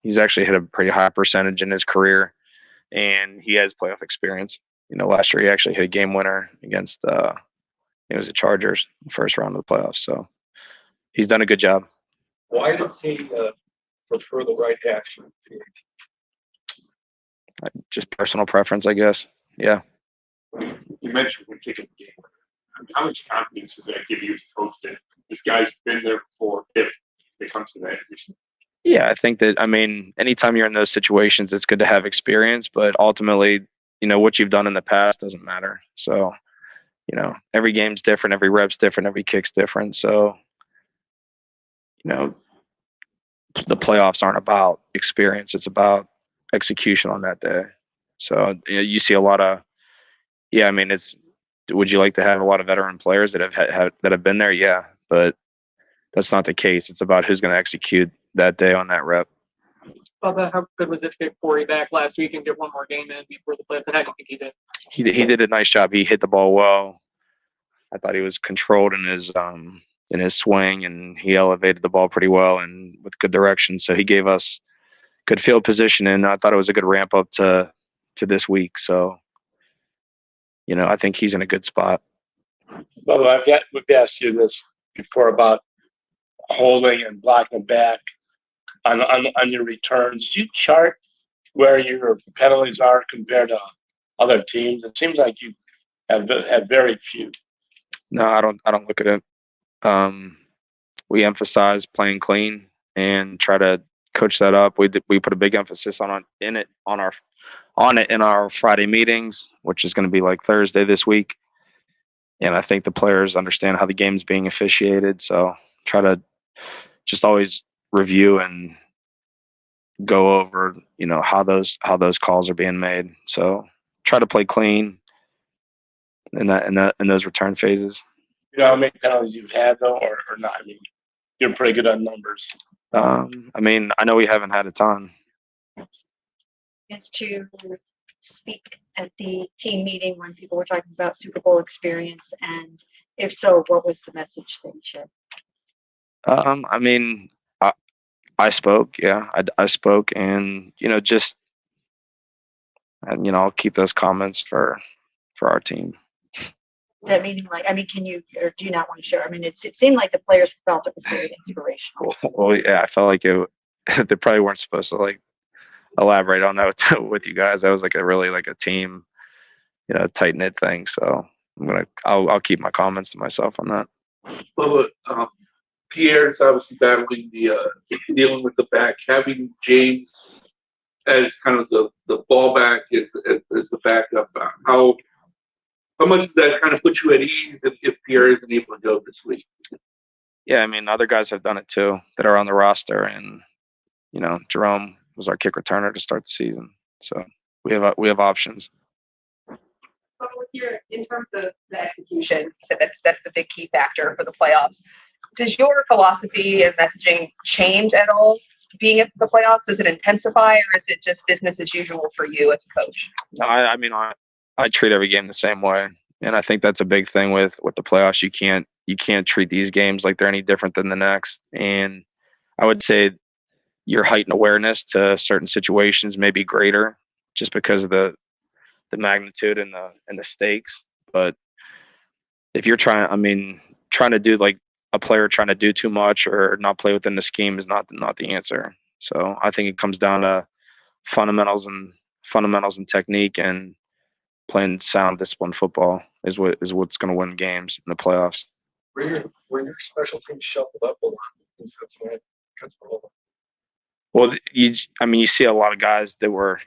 He's actually hit a pretty high percentage in his career, and he has playoff experience. Last year he actually hit a game winner against it was the Chargers, the first round of the playoffs. So he's done a good job. Why does he prefer the right action? Just personal preference, I guess. Yeah. You mentioned when kicking the game. How much confidence does that give you as a coach that this guy's been there before if it comes to that issue? Yeah, I think that, anytime you're in those situations, it's good to have experience, but ultimately, what you've done in the past doesn't matter. So, every game's different, every rep's different, every kick's different. So, the playoffs aren't about experience, it's about execution on that day. So, you see a lot of, would you like to have a lot of veteran players that have been there? Yeah, but that's not the case. It's about who's going to execute that day on that rep. Bubba, how good was it to get Corey back last week and get one more game in before the playoffs? And how do you think he did? He did a nice job. He hit the ball well. I thought he was controlled in his swing, and he elevated the ball pretty well and with good direction. So he gave us good field position, and I thought it was a good ramp up to this week. So, I think he's in a good spot. Bubba, we've asked you this before about holding and blocking back on your returns. Do you chart where your penalties are compared to other teams? It seems like you have very few. No, I don't look at it. We emphasize playing clean and try to coach that up. We put a big emphasis on it in our Friday meetings, which is going to be like Thursday this week. And I think the players understand how the game's being officiated. So try to just always review and go over, how those calls are being made. So try to play clean in those return phases. You know how many penalties you've had though, or not? You're pretty good on numbers. I know we haven't had a ton. Is to speak at the team meeting when people were talking about Super Bowl experience, and if so, what was the message that you shared? I spoke. Yeah, I spoke, and I'll keep those comments for our team. That meaning, can you, or do you not want to share? It seemed like the players felt it was very inspirational. Well, yeah, I felt like they probably weren't supposed to elaborate on that with you guys. That was a team, tight knit thing. So I'll keep my comments to myself on that. Well, Pierre's obviously battling dealing with the back. Having James as kind of the ball back as the backup. How much does that kind of put you at ease if Pierre isn't able to go this week? Yeah, other guys have done it too that are on the roster, and Jerome was our kick returner to start the season, so we have options. But in terms of the execution, you said that's the big key factor for the playoffs. Does your philosophy and messaging change at all being at the playoffs? Does it intensify, or is it just business as usual for you as a coach? No, I treat every game the same way, and I think that's a big thing with the playoffs. You can't treat these games like they're any different than the next, and I would say your heightened awareness to certain situations may be greater just because of the magnitude and the stakes. But if you're trying to do a player trying to do too much or not play within the scheme is not the answer. So I think it comes down to fundamentals and technique, and playing sound, disciplined football is what's going to win games in the playoffs. Were your special teams shuffled up a lot in Cincinnati? Well, you see a lot of guys that were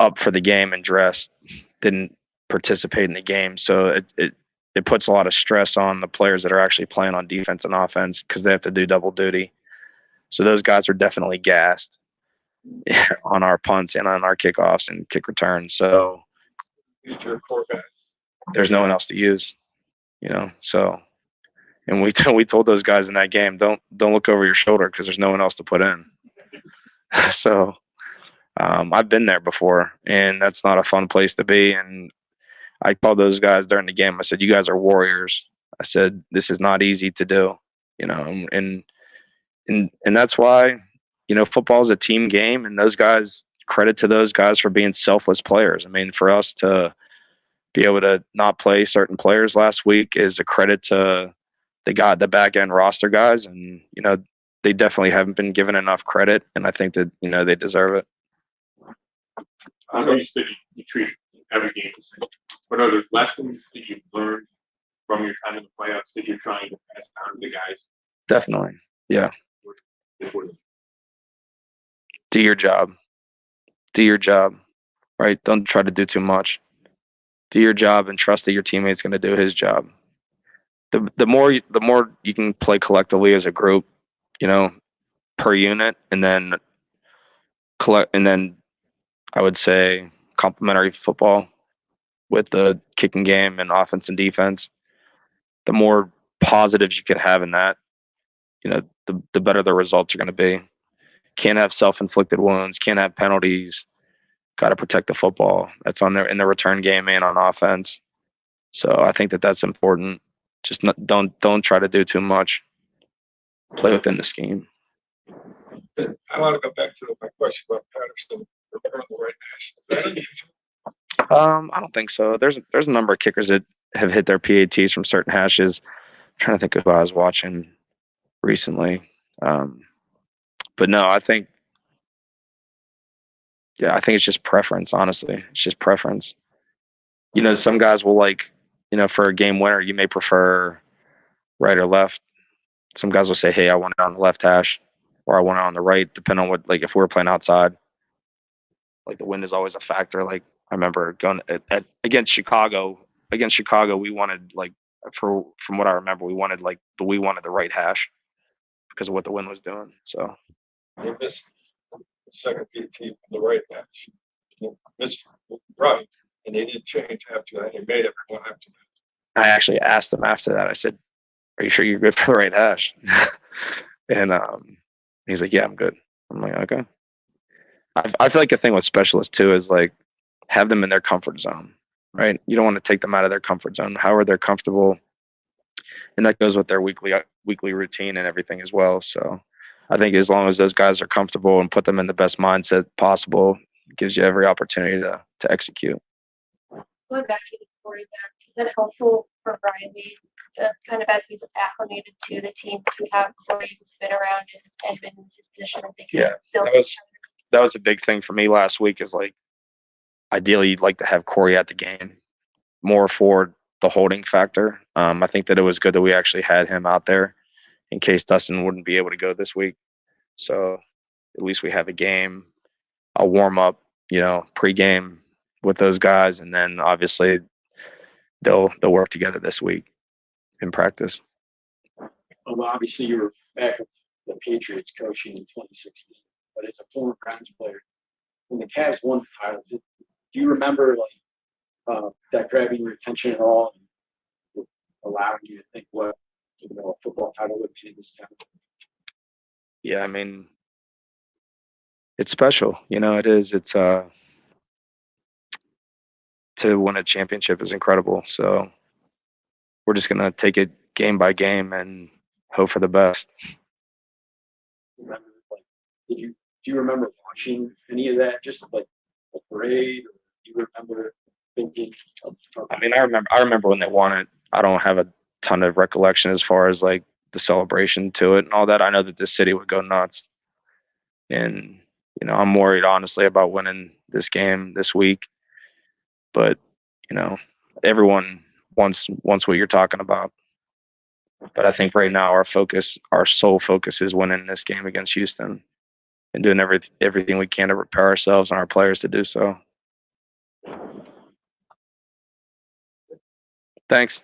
up for the game and dressed didn't participate in the game, so it puts a lot of stress on the players that are actually playing on defense and offense because they have to do double duty. So those guys are definitely gassed on our punts and on our kickoffs and kick returns. So there's no one else to use, So, and we told those guys in that game, don't look over your shoulder because there's no one else to put in. So I've been there before, and that's not a fun place to be. And I called those guys during the game. I said, "You guys are warriors." I said, "This is not easy to do," and that's why football is a team game, and those guys, credit to those guys for being selfless players. I mean, for us to be able to not play certain players last week is a credit to the back end roster guys, and they definitely haven't been given enough credit, and I think that they deserve it. I know you said you treat every game the same. What are the lessons that you've learned from your time in the playoffs that you're trying to pass down to the guys? Definitely, yeah. Do your job. Do your job, right? Don't try to do too much. Do your job and trust that your teammate's going to do his job. The more you can play collectively as a group, per unit, and then I would say complementary football with the kicking game and offense and defense. The more positives you can have in that, the better the results are going to be. Can't have self-inflicted wounds. Can't have penalties. Got to protect the football. That's on there in the return game and on offense. So I think that's important. Just don't try to do too much. Play within the scheme. I want to go back to my question about Patterson remembering the right hash. Is that unusual? I don't think so. There's a number of kickers that have hit their PATs from certain hashes. I'm trying to think of who I was watching recently. But no, I think it's just preference, honestly. It's just preference. Some guys will for a game winner, you may prefer right or left. Some guys will say, hey, I want it on the left hash, or I want it on the right, depending on what, if we were playing outside. The wind is always a factor. I remember going against Chicago. Against Chicago, we wanted, from what I remember, we wanted the right hash because of what the wind was doing. So They missed the second PT from the right hash. They missed right, and they didn't change after that. They made everyone after that. I actually asked him after that. I said, "Are you sure you're good for the right hash?" And he's like, "Yeah, I'm good." I'm like, "Okay." I feel like the thing with specialists too is have them in their comfort zone, right? You don't want to take them out of their comfort zone. However they're comfortable, and that goes with their weekly routine and everything as well. So I think as long as those guys are comfortable and put them in the best mindset possible, it gives you every opportunity to execute. Going back to the Corey back, is it helpful for Brian Lee, kind of as he's acclimated to the team, to have Corey who's been around and been in his position? I think That was a big thing for me last week. Is ideally you'd like to have Corey at the game more for the holding factor. I think that it was good that we actually had him out there in case Dustin wouldn't be able to go this week. So at least we have a game, a warm up, pregame with those guys, and then obviously they'll work together this week in practice. Well, obviously you were back with the Patriots coaching in 2016, but as a former Browns player, when the Cavs won the title, do you remember that grabbing your attention at all, and allowing you to think what a football title would be in this town? Yeah, I mean, it's special. It is. It's to win a championship is incredible. So we're just gonna take it game by game and hope for the best. Remember, do you remember watching any of that? Just the parade, or do you remember thinking? I mean, I remember when they won it. I don't have a ton of recollection as far as the celebration to it and all that. I know that the city would go nuts, and I'm worried honestly about winning this game this week. But everyone wants what you're talking about. But I think right now our sole focus is winning this game against Houston and doing everything we can to prepare ourselves and our players to do so. Thanks.